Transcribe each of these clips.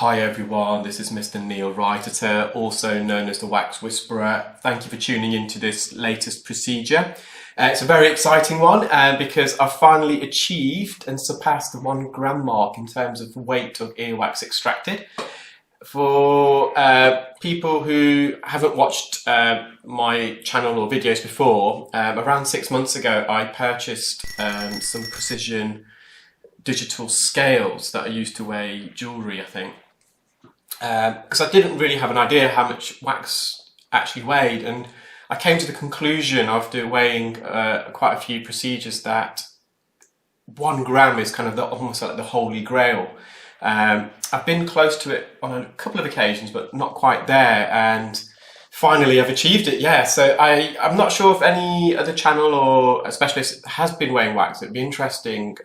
Hi everyone, this is Mr Neel Raithatha, also known as the Wax Whisperer. Thank you for tuning into this latest procedure. It's a very exciting one because I've finally achieved and surpassed the 1 gram mark in terms of weight of earwax extracted. For people who haven't watched my channel or videos before, around 6 months ago I purchased some precision digital scales that are used to weigh jewellery, I think, because I didn't really have an idea how much wax actually weighed, and I came to the conclusion after weighing quite a few procedures that 1 gram is kind of almost like the holy grail. I've been close to it on a couple of occasions, but not quite there, and finally I've achieved it, yeah. So I'm not sure if any other channel or a specialist has been weighing wax. It'd be interesting.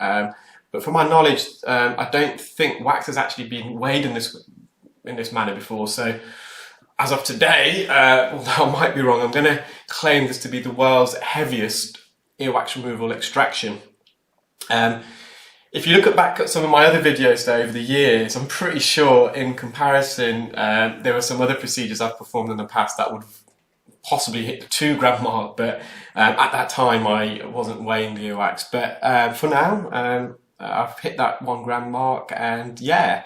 But from my knowledge, I don't think wax has actually been weighed in this manner before. So as of today, although I might be wrong, I'm going to claim this to be the world's heaviest earwax removal extraction. If you look back at some of my other videos though, over the years, I'm pretty sure in comparison, there were some other procedures I've performed in the past that would possibly hit the 2 gram mark, but at that time I wasn't weighing the earwax. But for now, I've hit that 1 gram mark, and yeah,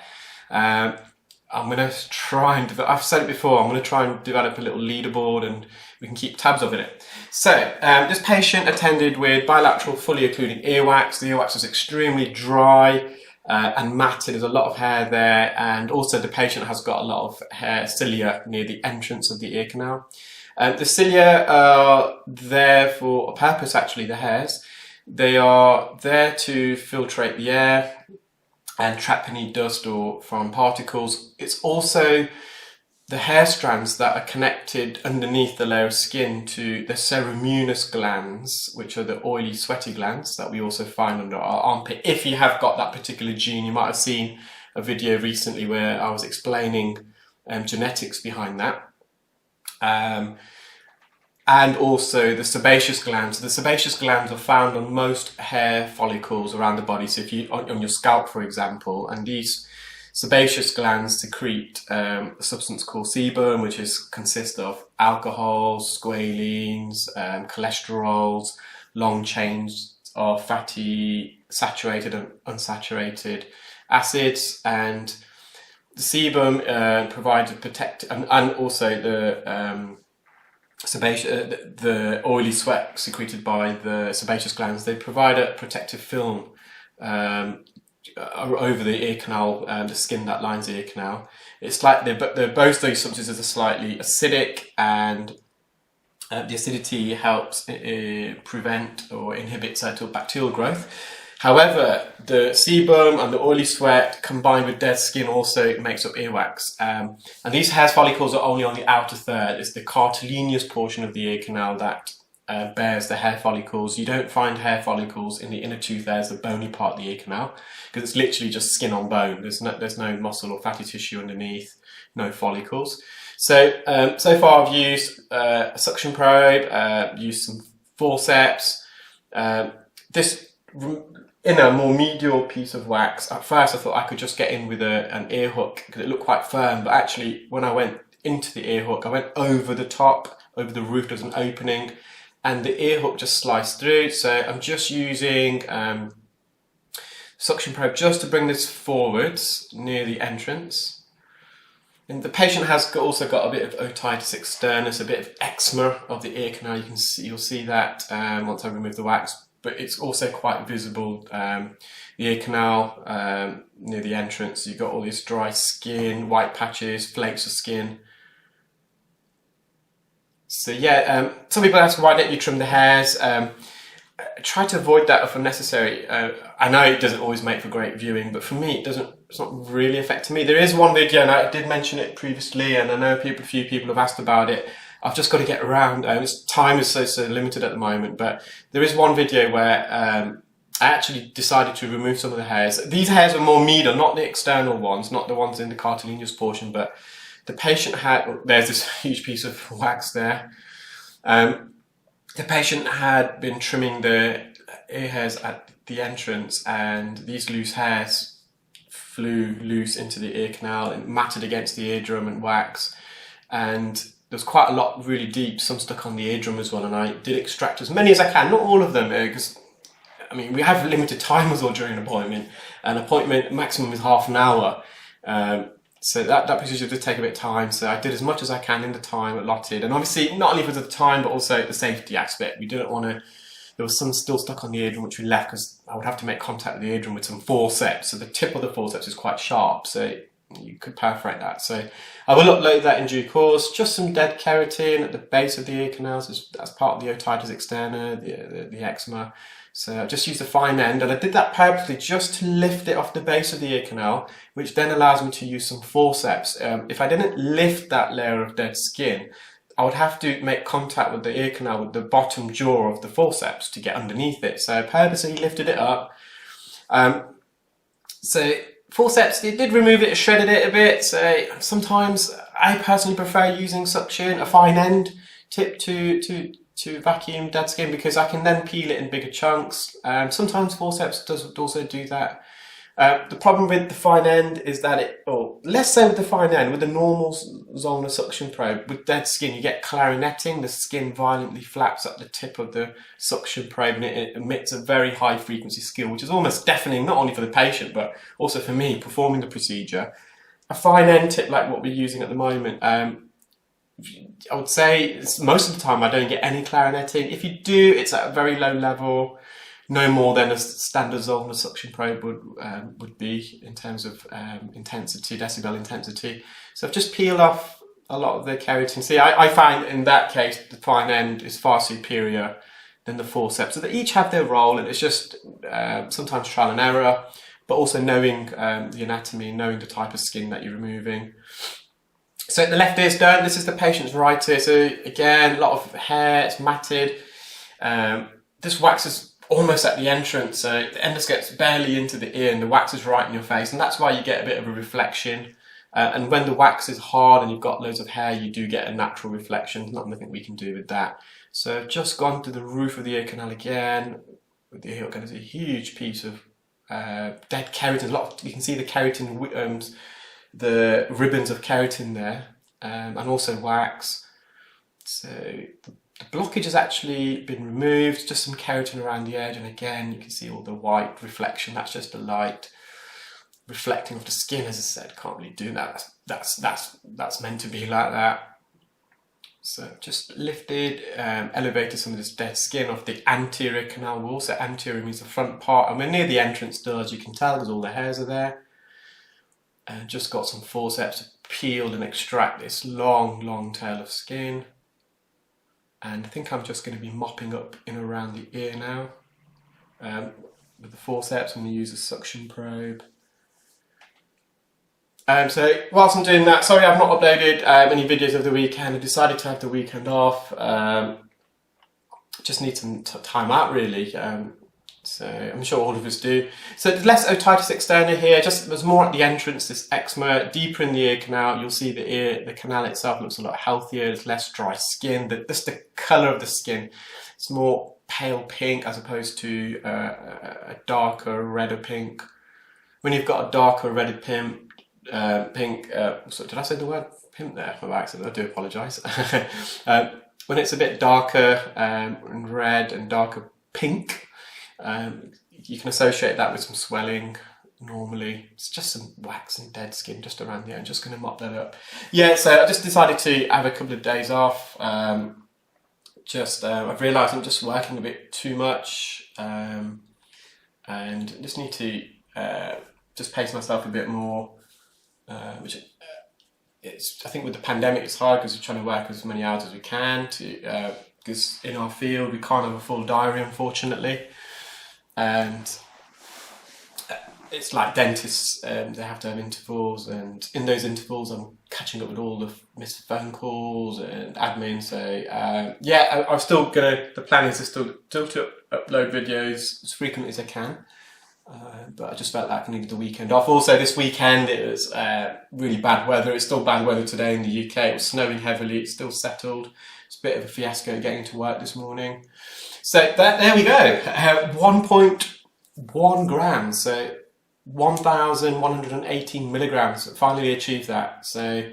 I'm going to try and develop, I've said it before, I'm going to try and develop a little leaderboard and we can keep tabs of it. So this patient attended with bilateral fully occluding earwax. The earwax was extremely dry and matted. There's a lot of hair there, and also the patient has got a lot of hair cilia near the entrance of the ear canal. The cilia are there for a purpose, actually, the hairs. They are there to filtrate the air and trap any dust or foreign particles. It's also the hair strands that are connected underneath the layer of skin to the ceruminous glands, which are the oily, sweaty glands that we also find under our armpit. If you have got that particular gene, you might have seen a video recently where I was explaining genetics behind that. And also the sebaceous glands. The sebaceous glands are found on most hair follicles around the body. So if you, on your scalp, for example, and these sebaceous glands secrete a substance called sebum, which consists of alcohols, squalene, cholesterols, long chains of fatty, saturated and unsaturated acids, and the sebum provides a protective, and also the the oily sweat secreted by the sebaceous glands, they provide a protective film over the ear canal, the skin that lines the ear canal. It's like both those substances are slightly acidic, and the acidity helps prevent or inhibit certain bacterial growth. However, the sebum and the oily sweat combined with dead skin also makes up earwax. And these hair follicles are only on the outer third. It's the cartilaginous portion of the ear canal that bears the hair follicles. You don't find hair follicles in the inner 2/3, the bony part of the ear canal, because it's literally just skin on bone. There's no muscle or fatty tissue underneath, no follicles. So, so far I've used a suction probe, used some forceps. This inner, more medial piece of wax, at first I thought I could just get in with an ear hook because it looked quite firm, but actually when I went into the ear hook, I went over the top, over the roof. There's an opening, and the ear hook just sliced through. So I'm just using suction probe just to bring this forwards near the entrance. And the patient has also got a bit of otitis externa, a bit of eczema of the ear canal. You'll see that once I remove the wax. But it's also quite visible, the ear canal near the entrance. You've got all this dry skin, white patches, flakes of skin. So yeah, some people ask, why don't you trim the hairs? Try to avoid that if unnecessary. I know it doesn't always make for great viewing, but for me it's not really affecting me. There is one video, and I did mention it previously, and I know a few people have asked about it. I've just got to get around. Time is so limited at the moment, but there is one video where I actually decided to remove some of the hairs. These hairs are more medial, not the external ones, not the ones in the cartilaginous portion, but the patient had, there's this huge piece of wax there. The patient had been trimming the ear hairs at the entrance, and these loose hairs flew loose into the ear canal and matted against the eardrum and wax. And there's quite a lot really deep, some stuck on the eardrum as well. And I did extract as many as I can, not all of them, because I mean, we have limited time as well during an appointment. An appointment maximum is half an hour. So that procedure did take a bit of time. So I did as much as I can in the time allotted. And obviously, not only for the time, but also the safety aspect. We didn't want to, there was some still stuck on the eardrum, which we left because I would have to make contact with the eardrum with some forceps. So the tip of the forceps is quite sharp. So you could perforate that. So I will upload that in due course. Just some dead keratin at the base of the ear canals. That's part of the otitis externa, the eczema. So I just used a fine end, and I did that purposely just to lift it off the base of the ear canal, which then allows me to use some forceps. If I didn't lift that layer of dead skin, I would have to make contact with the ear canal with the bottom jaw of the forceps to get underneath it. So I purposely lifted it up. So forceps, it did remove it, shredded it a bit. So sometimes I personally prefer using suction, a fine end tip to vacuum dead skin, because I can then peel it in bigger chunks. Sometimes forceps does also do that. The problem with the fine end is that less so with the fine end, with the normal Zollner suction probe, with dead skin you get clarinetting, the skin violently flaps at the tip of the suction probe and it emits a very high frequency squeal, which is almost deafening, not only for the patient but also for me performing the procedure. A fine end tip like what we're using at the moment, I would say most of the time I don't get any clarinetting. If you do, it's at a very low level, no more than a standard Zollner suction probe would be in terms of intensity, decibel intensity. So I've just peeled off a lot of the keratin. See, I find in that case the fine end is far superior than the forceps. So they each have their role, and it's just sometimes trial and error, but also knowing the anatomy, knowing the type of skin that you're removing. So the left ear's done. This is the patient's right ear. So again, a lot of hair, it's matted. This wax is almost at the entrance, so the endoscope's barely into the ear and the wax is right in your face, and that's why you get a bit of a reflection. And when the wax is hard and you've got loads of hair, you do get a natural reflection. There's nothing we can do with that. So I've just gone to the roof of the ear canal again with the ear hook, and there's a huge piece of dead keratin. You can see the keratin, the ribbons of keratin there, and also wax. So the blockage has actually been removed, just some keratin around the edge, and again you can see all the white reflection. That's just the light reflecting off the skin. As I said, can't really do that. That's meant to be like that. So just lifted, elevated some of this dead skin off the anterior canal wall. So anterior means the front part, and we're near the entrance door, as you can tell, because all the hairs are there. And just got some forceps to peel and extract this long tail of skin. And I think I'm just going to be mopping up in around the ear now. With the forceps, I'm going to use a suction probe. So whilst I'm doing that, sorry I've not uploaded any videos of the weekend. I decided to have the weekend off. Just need some time out really. So I'm sure all of us do. So there's less otitis externa here, there's more at the entrance, this eczema, deeper in the ear canal. You'll see the canal itself looks a lot healthier, there's less dry skin, just the colour of the skin. It's more pale pink as opposed to a darker, redder pink. When you've got a darker, redder pink, so did I say the word pimp there by accident? I do apologise. When it's a bit darker and red and darker pink, you can associate that with some swelling. Normally it's just some wax and dead skin just around there. I'm just going to mop that up. Yeah, so I just decided to have a couple of days off. I've realised I'm just working a bit too much, and just need to just pace myself a bit more, which I think with the pandemic it's hard because we're trying to work as many hours as we can because in our field we can't have a full diary, unfortunately. And it's like dentists, they have to have intervals, and in those intervals I'm catching up with all the missed phone calls and admin. So yeah, I'm still the plan is to still to upload videos as frequently as I can, but I just felt like I needed the weekend off. Also this weekend it was really bad weather. It's still bad weather today in the UK. It was snowing heavily, it's still settled. It's a bit of a fiasco getting to work this morning. So there we go, 1.1 grams. So 1,118 milligrams. Finally achieved that. So,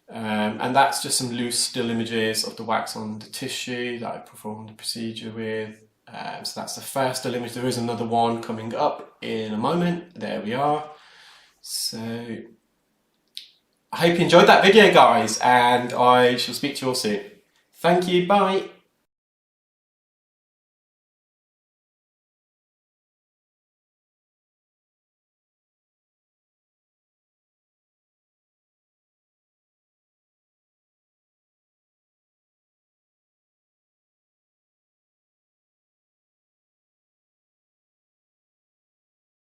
and that's just some loose still images of the wax on the tissue that I performed the procedure with. So that's the first still image. There is another one coming up in a moment. There we are. So I hope you enjoyed that video, guys, and I shall speak to you all soon. Thank you. Bye.